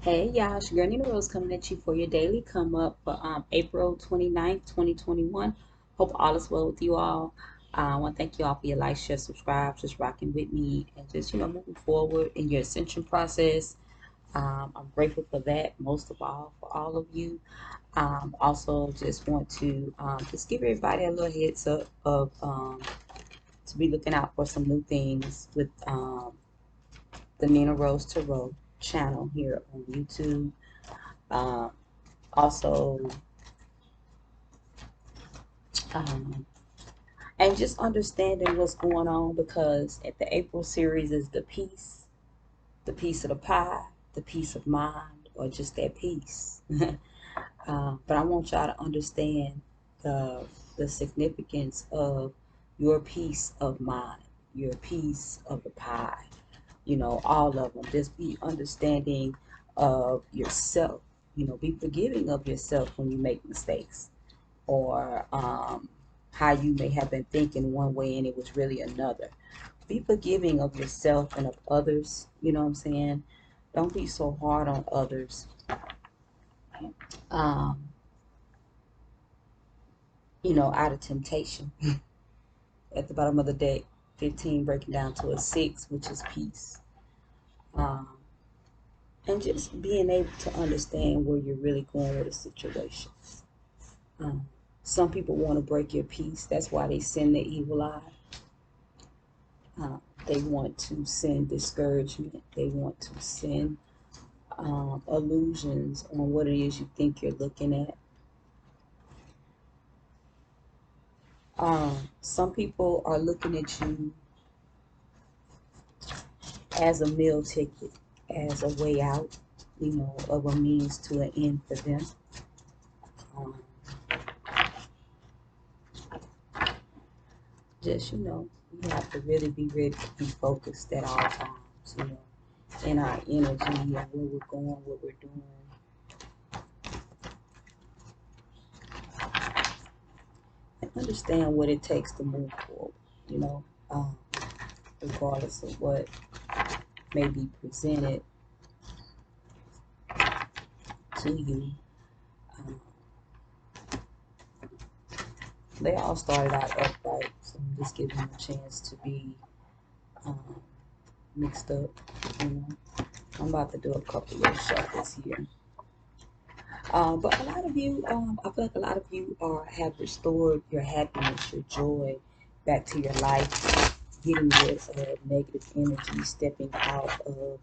Hey y'all, it's your girl NeenaRose coming at you for your daily come up for April 29th, 2021. Hope all is well with you all. I want to thank you all for your like, share, subscribe, just rocking with me and just, moving forward in your ascension process. I'm grateful for that, most of all, for all of you. Also, just want to just give everybody a little heads up of to be looking out for some new things with the NeenaRose Tarot channel here on YouTube. Um, also, um, and just understanding what's going on, because at the April series is the piece of the pie, the peace of mind, or just that peace. But I want y'all to understand the significance of your peace of mind, your piece of the pie. All of them. Just be understanding of yourself. Be forgiving of yourself when you make mistakes, or how you may have been thinking one way and it was really another. Be forgiving of yourself and of others. You know what I'm saying? Don't be so hard on others. Um, out of temptation. At the bottom of the deck, 15 breaking down to a 6, which is peace. Um, and just being able to understand where you're really going with a situation. Um, some people want to break your peace. That's why they send the evil eye. They want to send discouragement. They want to send illusions on what it is you think you're looking at. Some people are looking at you as a meal ticket, as a way out, of a means to an end for them. Just, we have to really be ready to be focused at all times, in our energy and where we're going, what we're doing. And understand what it takes to move forward, um, regardless of what may be presented to you. Um, they all started out upright, so I'm just giving them a chance to be um, mixed up. I'm about to do a couple of shuffles here. But a lot of you, I feel like a lot of you have restored your happiness, your joy back to your life, getting rid of negative energy, stepping out of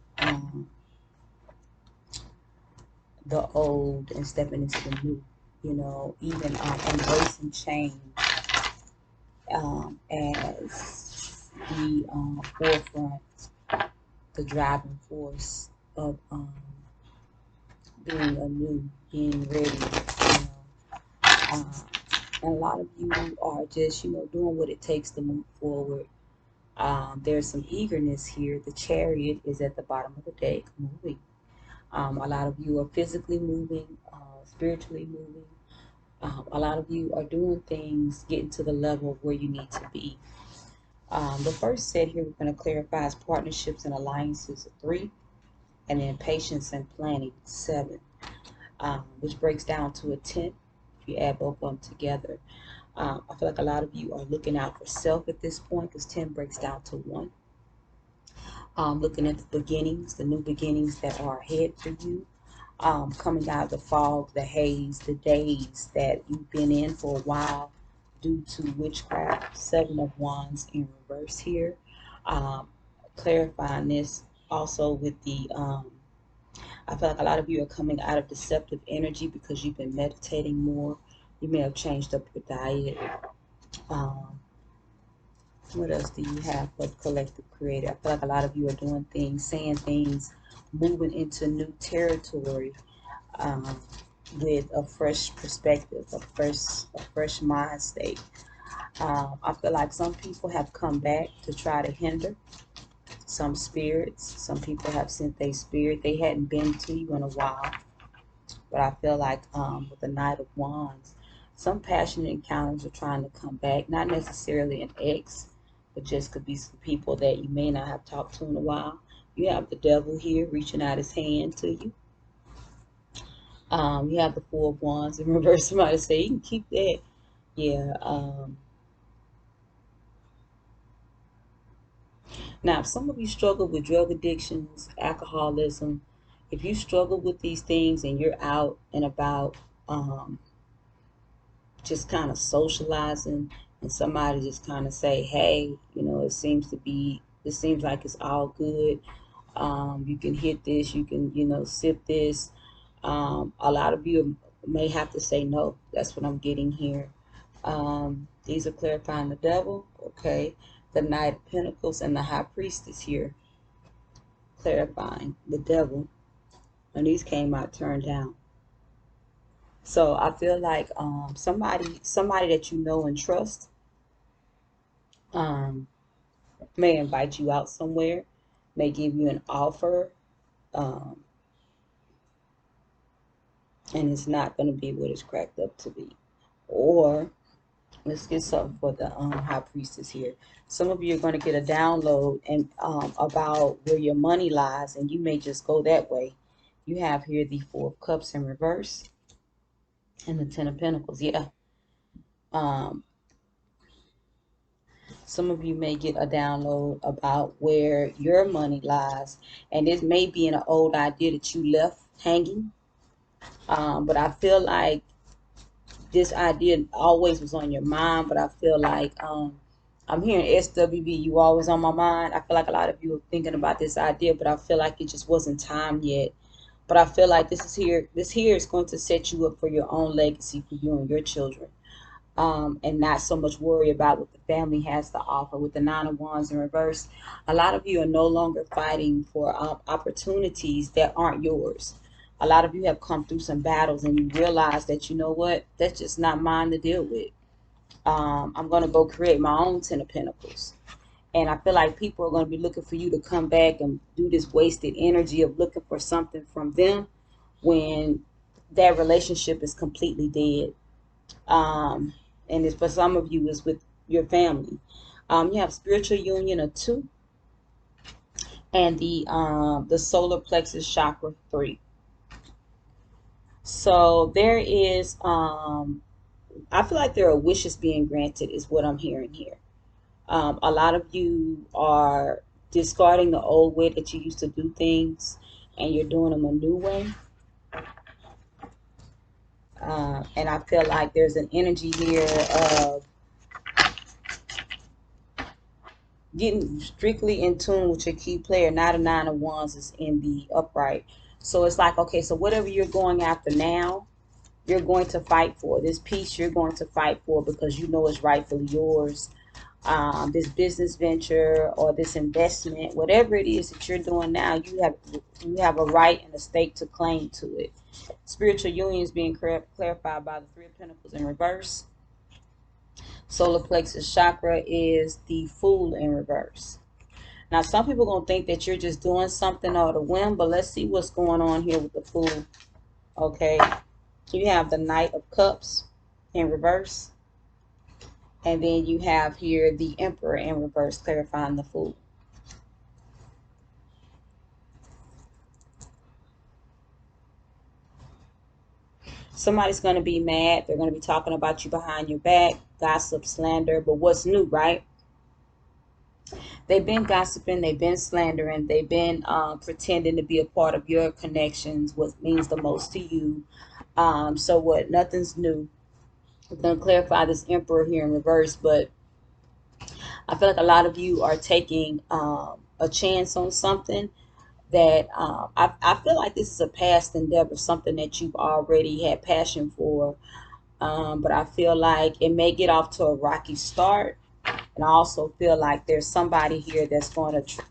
the old and stepping into the new, even embracing change as the forefront, the driving force of being anew, being ready, and a lot of you are just, doing what it takes to move forward. There's some eagerness here. The Chariot is at the bottom of the deck, moving. A lot of you are physically moving, spiritually moving. A lot of you are doing things, getting to the level of where you need to be. The first set here we're going to clarify is partnerships and alliances, 3, and then patience and planning, 7, which breaks down to a 10 if you add both of them together. I feel like a lot of you are looking out for self at this point, because 10 breaks down to 1. Looking at the beginnings, the new beginnings that are ahead for you. Coming out of the fog, the haze, the days that you've been in for a while due to witchcraft. 7 of Wands in reverse here. Clarifying this also with the, I feel like a lot of you are coming out of deceptive energy because you've been meditating more. You may have changed up your diet. What else do you have for the collective creator? I feel like a lot of you are doing things, saying things, moving into new territory with a fresh perspective, a fresh mind state. I feel like some people have come back to try to hinder some spirits. Some people have sent their spirit. They hadn't been to you in a while. But I feel like with the Knight of Wands, some passionate encounters are trying to come back. Not necessarily an ex, but just could be some people that you may not have talked to in a while. You have the devil here reaching out his hand to you. You have the Four of Wands in reverse. Somebody say you can keep that. Yeah. Now, if some of you struggle with drug addictions, alcoholism, if you struggle with these things and you're out and about, um, just kind of socializing, and somebody just kind of say, hey, it seems like it's all good. You can hit this, you can, sip this. A lot of you may have to say no. That's what I'm getting here. These are clarifying the devil, okay? The Knight of Pentacles and the High Priestess here, clarifying the devil. And these came out turned down. So I feel like somebody that you know and trust um, may invite you out somewhere, may give you an offer, um, and it's not going to be what it's cracked up to be. Or let's get something for the High Priestess here. Some of you are going to get a download and about where your money lies, and you may just go that way. You have here the Four of Cups in reverse and the Ten of Pentacles. Yeah. Um, some of you may get a download about where your money lies, and this may be an old idea that you left hanging. But I feel like this idea always was on your mind, but I feel like I'm hearing SWB, you always on my mind. I feel like a lot of you are thinking about this idea, but I feel like it just wasn't time yet. But I feel like this here is going to set you up for your own legacy for you and your children. And not so much worry about what the family has to offer. With the Nine of Wands in reverse, a lot of you are no longer fighting for opportunities that aren't yours. A lot of you have come through some battles and you realize that, you know what, that's just not mine to deal with. I'm going to go create my own Ten of Pentacles. And I feel like people are going to be looking for you to come back and do this wasted energy of looking for something from them when that relationship is completely dead. And it's for some of you is with your family. You have spiritual union of 2 and the solar plexus chakra 3. So there is I feel like there are wishes being granted is what I'm hearing here. A lot of you are discarding the old way that you used to do things and you're doing them a new way. And I feel like there's an energy here of getting strictly in tune with your key player. Now the Nine of Wands is in the upright. So it's like, okay, so whatever you're going after now, you're going to fight for. This peace you're going to fight for because you know it's rightfully yours. This business venture or this investment, whatever it is that you're doing now, you have a right and a stake to claim to it. Spiritual union is being clarified by the Three of Pentacles in reverse. Solar plexus chakra is the Fool in reverse. Now, some people are going to think that you're just doing something out of whim, but let's see what's going on here with the Fool. Okay, you have the Knight of Cups in reverse. And then you have here the Emperor in reverse, clarifying the Fool. Somebody's going to be mad. They're going to be talking about you behind your back, gossip, slander. But what's new, right? They've been gossiping, they've been slandering, they've been pretending to be a part of your connections, what means the most to you. So what? Nothing's new. We're going to clarify this Emperor here in reverse, but I feel like a lot of you are taking a chance on something that I feel like this is a past endeavor, something that you've already had passion for. But I feel like it may get off to a rocky start. And I also feel like there's somebody here that's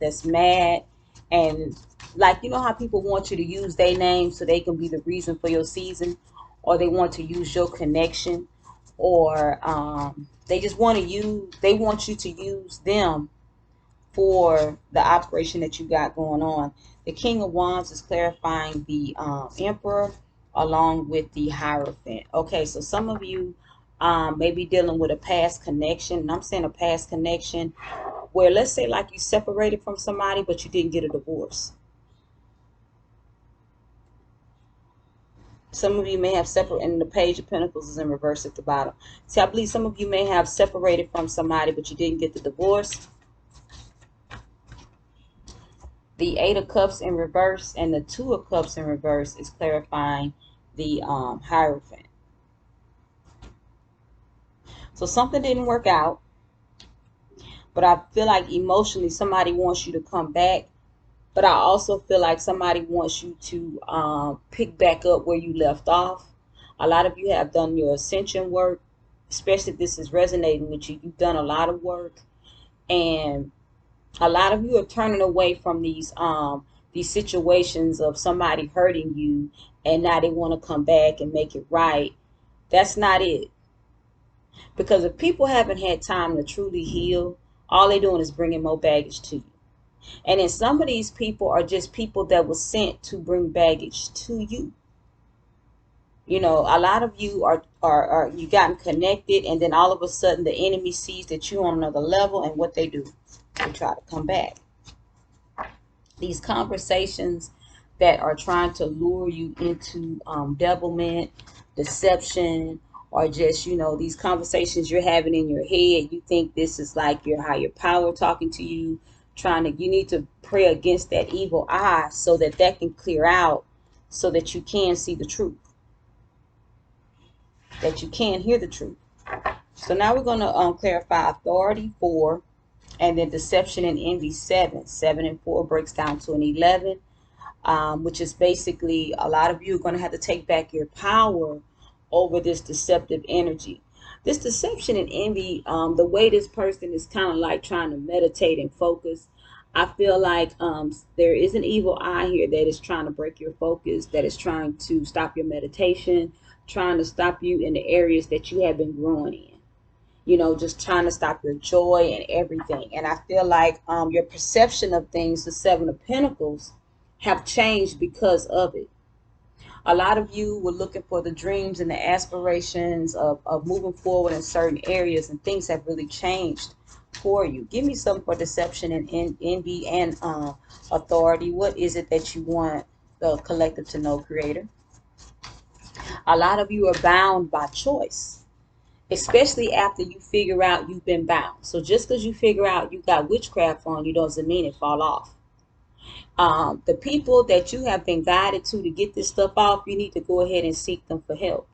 that's mad, and like, you know how people want you to use their name so they can be the reason for your season, or they want to use your connection, or they just want they want you to use them for the operation that you got going on. The King of Wands is clarifying the Emperor along with the Hierophant. Okay, so some of you may be dealing with a past connection. And I'm saying a past connection where, let's say, like you separated from somebody, but you didn't get a divorce. Some of you may have separate, and the Page of Pentacles is in reverse at the bottom. See, I believe some of you may have separated from somebody, but you didn't get the divorce. The Eight of Cups in reverse and the Two of Cups in reverse is clarifying the Hierophant. So something didn't work out, but I feel like emotionally somebody wants you to come back. But I also feel like somebody wants you to pick back up where you left off. A lot of you have done your ascension work, especially if this is resonating with you. You've done a lot of work, and a lot of you are turning away from these situations of somebody hurting you, and now they want to come back and make it right. That's not it. Because if people haven't had time to truly heal, all they're doing is bringing more baggage to you. And then some of these people are just people that were sent to bring baggage to you. You know, a lot of you are you gotten connected, and then all of a sudden the enemy sees that you're on another level, and what they do, they try to come back. These conversations that are trying to lure you into devilment, deception, or just, you know, these conversations you're having in your head. You think this is like your higher power talking to you, you need to pray against that evil eye so that that can clear out, so that you can see the truth, that you can hear the truth. So now we're going to clarify authority 4, and then deception and envy 7. 7 and 4 breaks down to an 11, which is basically a lot of you are going to have to take back your power over this deceptive energy. This deception and envy, the way this person is kind of like trying to meditate and focus, I feel like there is an evil eye here that is trying to break your focus, that is trying to stop your meditation, trying to stop you in the areas that you have been growing in. You know, just trying to stop your joy and everything. And I feel like your perception of things, the 7 of Pentacles, have changed because of it. A lot of you were looking for the dreams and the aspirations of moving forward in certain areas, and things have really changed for you. Give me some for deception and envy and authority. What is it that you want the collective to know, Creator? A lot of you are bound by choice, especially after you figure out you've been bound. So just because you figure out you got witchcraft on you doesn't mean it fall off. The people that you have been guided to get this stuff off, you need to go ahead and seek them for help.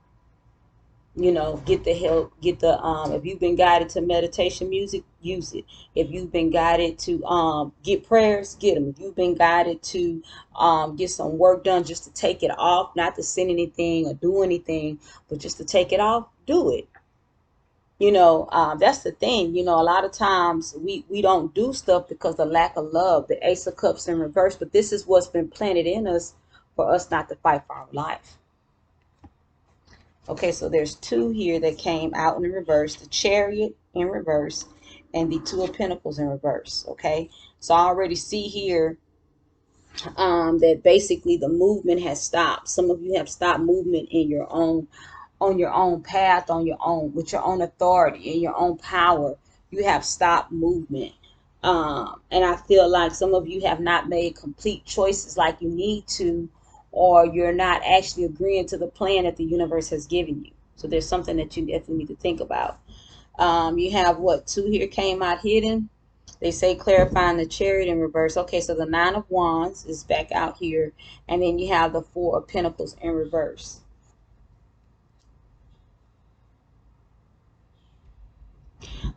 You know, get the help, get the if you've been guided to meditation music, use it. If you've been guided to get prayers, get them. If you've been guided to get some work done just to take it off, not to send anything or do anything, but just to take it off, do it. You know, that's the thing. You know, a lot of times we don't do stuff because of lack of love. The Ace of Cups in reverse, but this is what's been planted in us for us not to fight for our life. Okay, so there's 2 here that came out in the reverse, the Chariot in reverse and the 2 of Pentacles in reverse. Okay, so I already see here that basically the movement has stopped. Some of you have stopped movement in your own, on your own path, on your own, with your own authority and your own power. You have stopped movement. And I feel like some of you have not made complete choices like you need to, or you're not actually agreeing to the plan that the universe has given you. So there's something that you definitely need to think about. You have what, 2 here came out hidden. They say clarifying the Chariot in reverse. Okay, so the 9 of Wands is back out here. And then you have the 4 of Pentacles in reverse.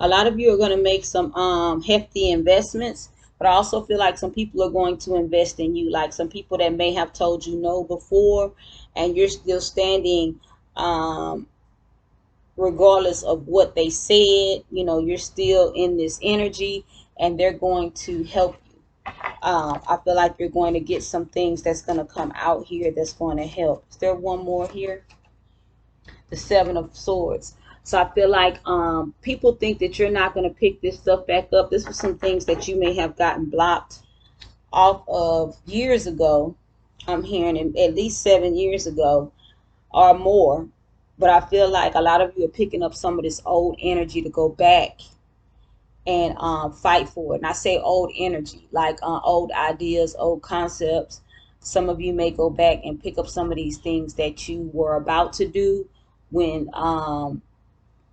A lot of you are going to make some hefty investments, but I also feel like some people are going to invest in you. Like some people that may have told you no before, and you're still standing regardless of what they said. You know, you're still in this energy, and they're going to help you. I feel like you're going to get some things that's going to come out here that's going to help. Is there one more here? The 7 of Swords. So I feel like people think that you're not going to pick this stuff back up. This was some things that you may have gotten blocked off of years ago. I'm hearing at least 7 years ago or more. But I feel like a lot of you are picking up some of this old energy to go back and fight for it. And I say old energy, like old ideas, old concepts. Some of you may go back and pick up some of these things that you were about to do when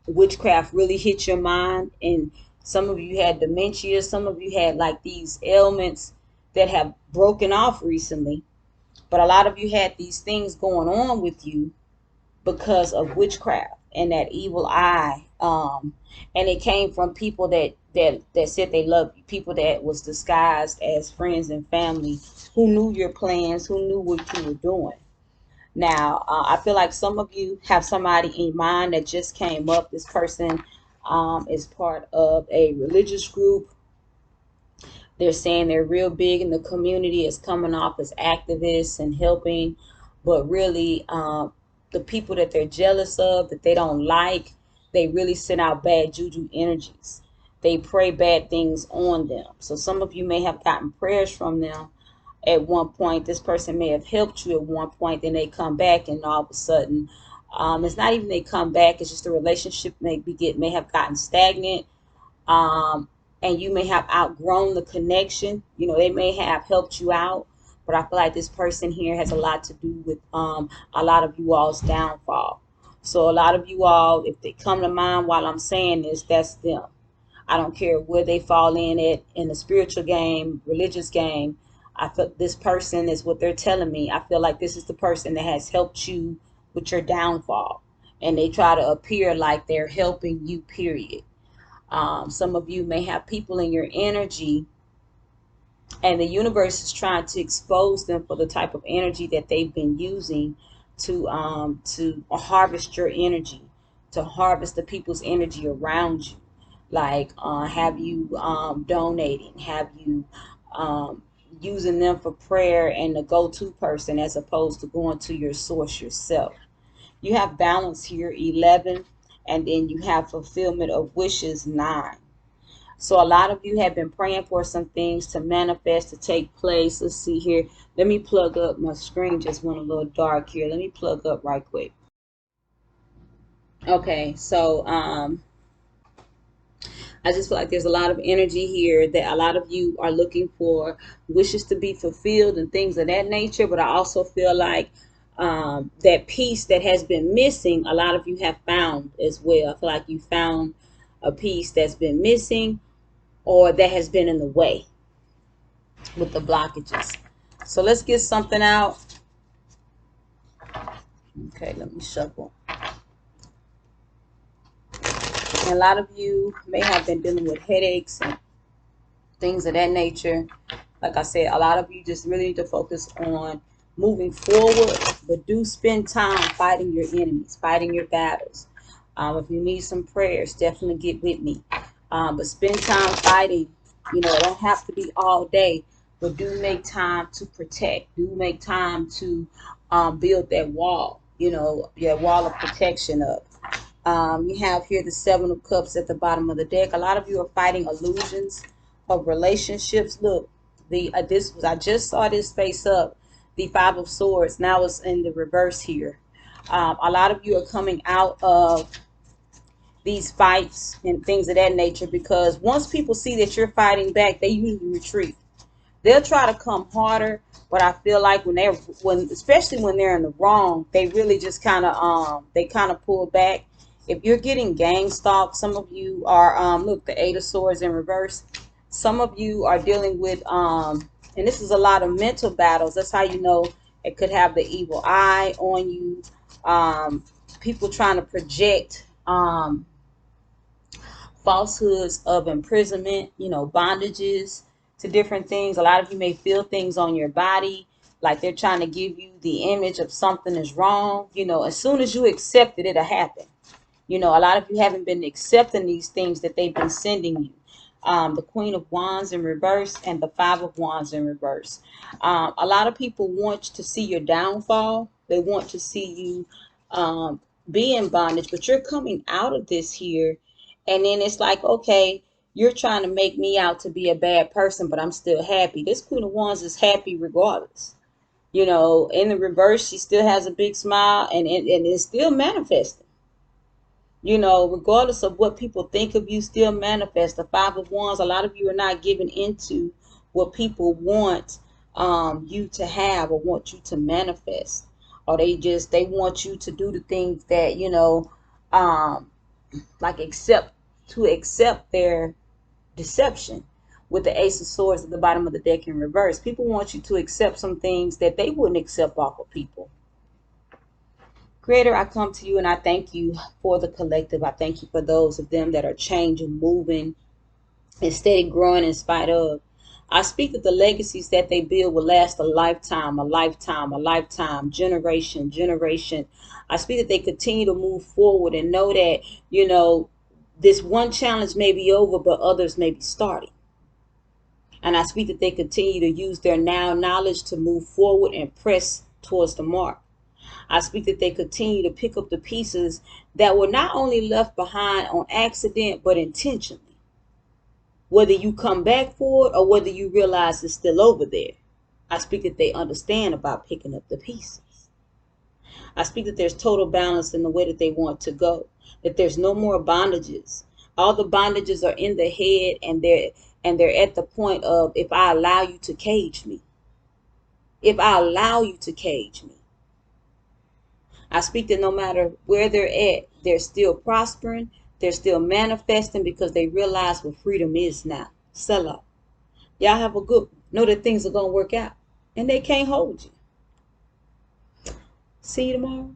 witchcraft really hit your mind. And some of you had dementia. Some of you had like these ailments that have broken off recently. But a lot of you had these things going on with you because of witchcraft and that evil eye. And it came from people that said they loved you, people that was disguised as friends and family, who knew your plans, who knew what you were doing. Now, I feel like some of you have somebody in mind that just came up. This person is part of a religious group. They're saying they're real big in the community, is coming off as activists and helping, but really the people that they're jealous of, that they don't like, they really send out bad juju energies. They pray bad things on them. So some of you may have gotten prayers from them at one point. This person may have helped you at one point, then they come back, and all of a sudden, it's not even they come back, it's just the relationship may have gotten stagnant. um, and you may have outgrown the connection. You know, they may have helped you out, but I feel like this person here has a lot to do with a lot of you all's downfall. So a lot of you all, if they come to mind while I'm saying this, that's them. I don't care where they fall in it, in the spiritual game, religious game. I feel this person is what they're telling me. I feel like this is the person that has helped you with your downfall, and they try to appear like they're helping you, period. Some of you may have people in your energy, and the universe is trying to expose them for the type of energy that they've been using to harvest your energy, to harvest the people's energy around you. Like have you donating, have you using them for prayer and the go-to person as opposed to going to your source yourself. You have balance here, 11, and then you have fulfillment of wishes, 9. So a lot of you have been praying for some things to manifest, to take place. Let's see here. Let me plug up. My screen just went a little dark here. Let me plug up right quick. Okay, so I just feel like there's a lot of energy here that a lot of you are looking for wishes to be fulfilled and things of that nature. But I also feel like that piece that has been missing, a lot of you have found as well. I feel like you found a piece that's been missing or that has been in the way with the blockages. So let's get something out. Okay, let me shuffle. And a lot of you may have been dealing with headaches and things of that nature. Like I said, a lot of you just really need to focus on moving forward, but do spend time fighting your enemies, fighting your battles. If you need some prayers, definitely get with me. But spend time fighting. You know, it don't have to be all day, but do make time to protect. Do make time to build that wall, you know, your wall of protection up. You have here the 7 of Cups at the bottom of the deck. A lot of you are fighting illusions of relationships. Look, I just saw this face up, the 5 of Swords. Now it's in the reverse here. A lot of you are coming out of these fights and things of that nature, because once people see that you're fighting back, they usually retreat. They'll try to come harder, but I feel like especially when they're in the wrong, they really just they kind of pull back. If you're getting gang stalked, some of you are look, the 8 of Swords in reverse. Some of you are dealing with and this is a lot of mental battles. That's how you know it could have the evil eye on you. People trying to project falsehoods of imprisonment, you know, bondages to different things. A lot of you may feel things on your body, like they're trying to give you the image of something is wrong. You know, as soon as you accept it, it'll happen. You know, a lot of you haven't been accepting these things that they've been sending you. The Queen of Wands in reverse and the 5 of Wands in reverse. A lot of people want to see your downfall. They want to see you be in bondage, but you're coming out of this here. And then it's like, okay, you're trying to make me out to be a bad person, but I'm still happy. This Queen of Wands is happy regardless. You know, in the reverse, she still has a big smile, and it's still manifesting. You know, regardless of what people think of you, still manifest. The 5 of Wands, a lot of you are not giving into what people want you to have or want you to manifest, or they want you to do the things that, like accept their deception. With the Ace of Swords at the bottom of the deck in reverse, people want you to accept some things that they wouldn't accept off of people. Creator, I come to you and I thank you for the collective. I thank you for those of them that are changing, moving, and steady growing in spite of. I speak that the legacies that they build will last a lifetime, a lifetime, a lifetime, generation, generation. I speak that they continue to move forward and know that, this one challenge may be over, but others may be starting. And I speak that they continue to use their now knowledge to move forward and press towards the mark. I speak that they continue to pick up the pieces that were not only left behind on accident, but intentionally. Whether you come back for it or whether you realize it's still over there, I speak that they understand about picking up the pieces. I speak that there's total balance in the way that they want to go, that there's no more bondages. All the bondages are in the head, and they're at the point of, if I allow you to cage me, if I allow you to cage me. I speak that no matter where they're at, they're still prospering, they're still manifesting, because they realize what freedom is now. Selah. Y'all have a good, know that things are going to work out, and they can't hold you. See you tomorrow.